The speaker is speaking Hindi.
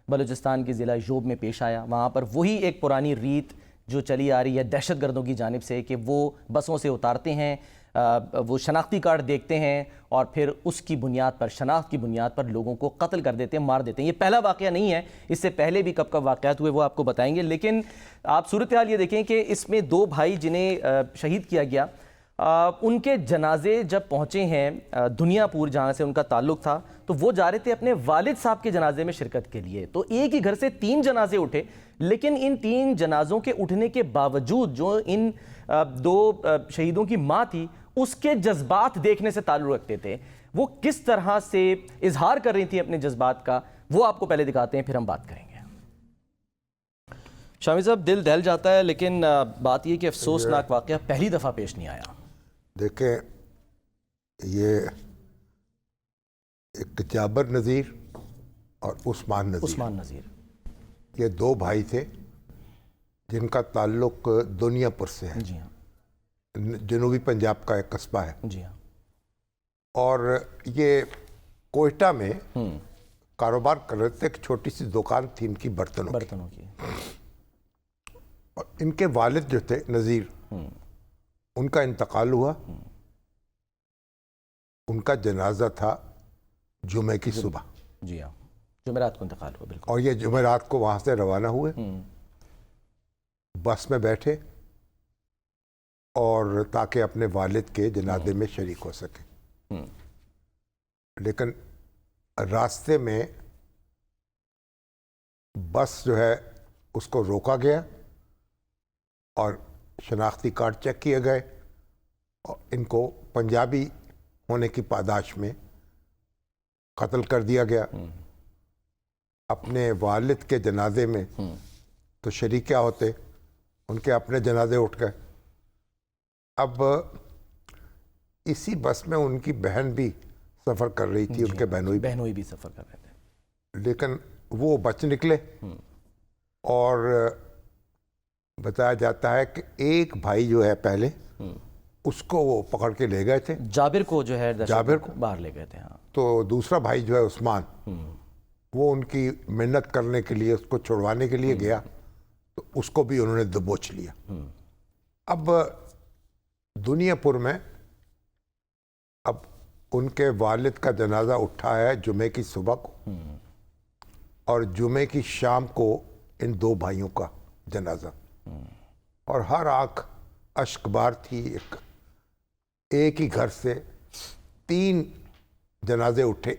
बलूचिस्तान के ज़िला योब में पेश आया। वहाँ पर वही एक पुरानी रीत जो चली आ रही है दहशतगर्दों की जानिब से कि वो बसों से उतारते हैं, वो शनाख्ती कार्ड देखते हैं और फिर उसकी बुनियाद पर, शनाख्त की बुनियाद पर लोगों को कत्ल कर देते हैं, मार देते हैं। ये पहला वाक़या नहीं है, इससे पहले भी कब कब वाक़यात हुए वो आपको बताएंगे। लेकिन आप सूरत हाल ये देखें कि इसमें दो भाई जिन्हें शहीद किया गया, उनके जनाजे जब पहुँचे हैं दुनियापुर जहाँ से उनका ताल्लुक़ था, तो वो जा रहे थे अपने वालिद साहब के जनाजे में शिरकत के लिए। तो एक ही घर से 3 जनाजे उठे, लेकिन इन 3 जनाजों के उठने के बावजूद जो इन 2 शहीदों की माँ थी उसके जज्बात देखने से ताल्लुक़ रखते थे। वो किस तरह से इजहार कर रही थी अपने जज्बात का, वो आपको पहले दिखाते हैं, फिर हम बात करेंगे। शामी साहब, दिल दहल जाता है, लेकिन बात यह कि अफसोसनाक वाक़या पहली दफ़ा पेश नहीं आया। देखें, ये एक जाबिर नज़ीर और उस्मान नज़ीर, ये 2 भाई थे जिनका ताल्लुक़ दुनियापुर से है। जी हाँ, जनूबी पंजाब का एक कस्बा है। जी हाँ। और ये कोयटा में कारोबार कर रहे थे, एक छोटी सी दुकान थी इनकी बर्तनों की। और इनके वालिद जो थे नज़ीर, उनका इंतकाल हुआ। उनका जनाजा था जुमे की सुबह। जी हाँ, जुमेरात को इंतकाल हुआ। बिल्कुल। और ये जुमेरात को वहाँ से रवाना हुए, बस में बैठे और ताकि अपने वालिद के जनाजे में शरीक हो सके। लेकिन रास्ते में बस जो है उसको रोका गया और शनाख्ती कार्ड चेक किए गए और इनको पंजाबी होने की पादाश में कत्ल कर दिया गया। अपने वालिद के जनाजे में तो शरीक क्या होते, उनके अपने जनाजे उठ गए। अब इसी बस में उनकी बहन भी सफ़र कर रही थी, उनके बहनोई भी सफ़र कर रहे थे, लेकिन वो बच निकले। और बताया जाता है कि एक भाई जो है पहले, उसको वो पकड़ के ले गए थे, जाबिर को जो है, जाबिर को बाहर ले गए थे। हाँ। तो दूसरा भाई जो है उस्मान, वो उनकी मिन्नत करने के लिए, उसको छुड़वाने के लिए गया, तो उसको भी उन्होंने दबोच लिया। अब दुनियापुर में अब उनके वालिद का जनाजा उठा है जुमे की सुबह को, और जुमे की शाम को इन 2 भाइयों का जनाजा। और हर आंख अश्कबार थी। एक ही घर से 3 जनाजे उठे।